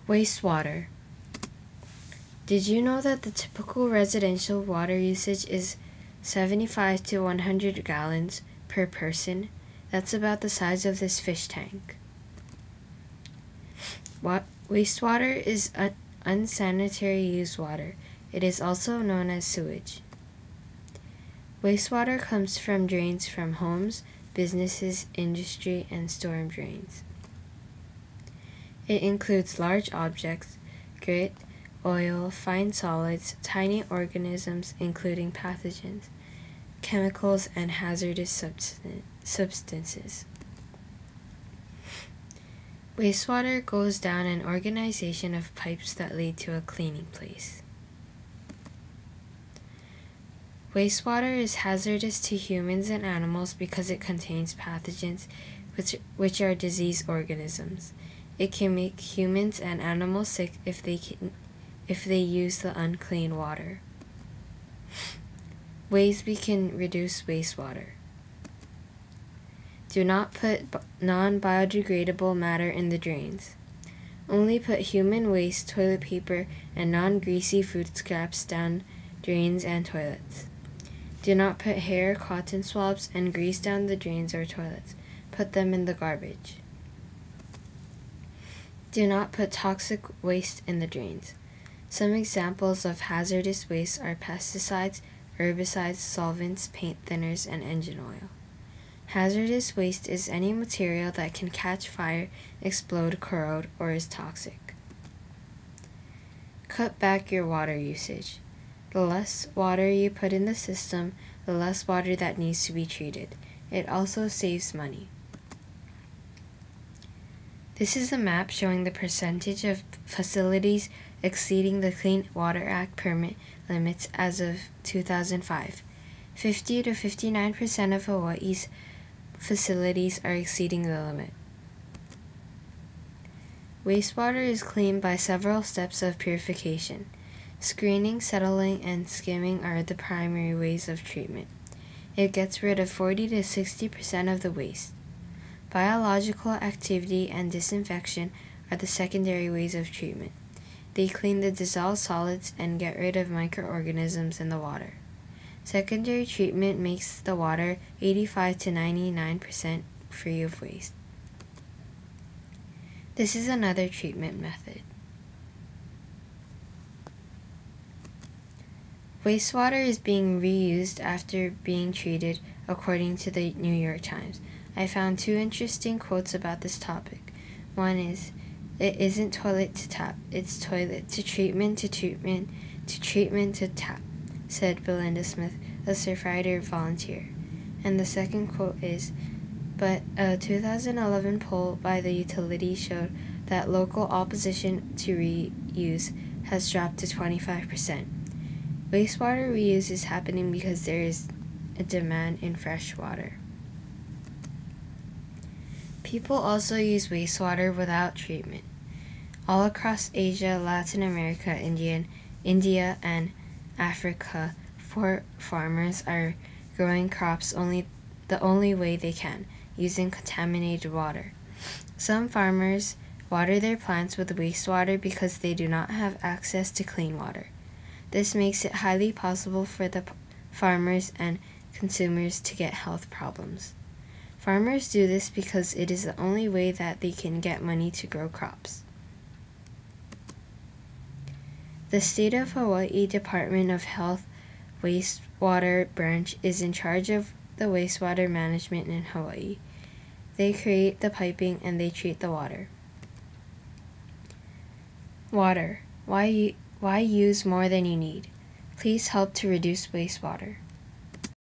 Wastewater. Did you know that the typical residential water usage is 75 to 100 gallons per person? That's about the size of this fish tank. Wastewater is unsanitary used water. It is also known as sewage. Wastewater comes from drains from homes, businesses, industry, and storm drains. It includes large objects, grit, oil, fine solids, tiny organisms including pathogens, chemicals, and hazardous substances. Wastewater goes down an organization of pipes that lead to a cleaning place. Wastewater is hazardous to humans and animals because it contains pathogens, which are disease organisms. It can make humans and animals sick if they use the unclean water. Ways we can reduce wastewater. Do not put non-biodegradable matter in the drains. Only put human waste, toilet paper, and non-greasy food scraps down drains and toilets. Do not put hair, cotton swabs, and grease down the drains or toilets. Put them in the garbage. Do not put toxic waste in the drains. Some examples of hazardous waste are pesticides, herbicides, solvents, paint thinners, and engine oil. Hazardous waste is any material that can catch fire, explode, corrode, or is toxic. Cut back your water usage. The less water you put in the system, the less water that needs to be treated. It also saves money. This is a map showing the percentage of facilities exceeding the Clean Water Act permit limits as of 2005. 50 to 59% of Hawaii's facilities are exceeding the limit. Wastewater is cleaned by several steps of purification. Screening, settling, and skimming are the primary ways of treatment. It gets rid of 40 to 60% of the waste. Biological activity and disinfection are the secondary ways of treatment. They clean the dissolved solids and get rid of microorganisms in the water. Secondary treatment makes the water 85 to 99% free of waste. This is another treatment method. Wastewater is being reused after being treated, according to the New York Times. I found two interesting quotes about this topic. One is, "It isn't toilet to tap, it's toilet to treatment to treatment to treatment to tap," said Belinda Smith, a Surfrider volunteer. And the second quote is, "But a 2011 poll by the utility showed that local opposition to reuse has dropped to 25%. Wastewater reuse is happening because there is a demand in fresh water." People also use wastewater without treatment. All across Asia, Latin America, India, and Africa, farmers are growing crops the only way they can, using contaminated water. Some farmers water their plants with wastewater because they do not have access to clean water. This makes it highly possible for the farmers and consumers to get health problems. Farmers do this because it is the only way that they can get money to grow crops. The State of Hawaii Department of Health Wastewater Branch is in charge of the wastewater management in Hawaii. They create the piping and they treat the water. Water. Why use more than you need? Please help to reduce wastewater.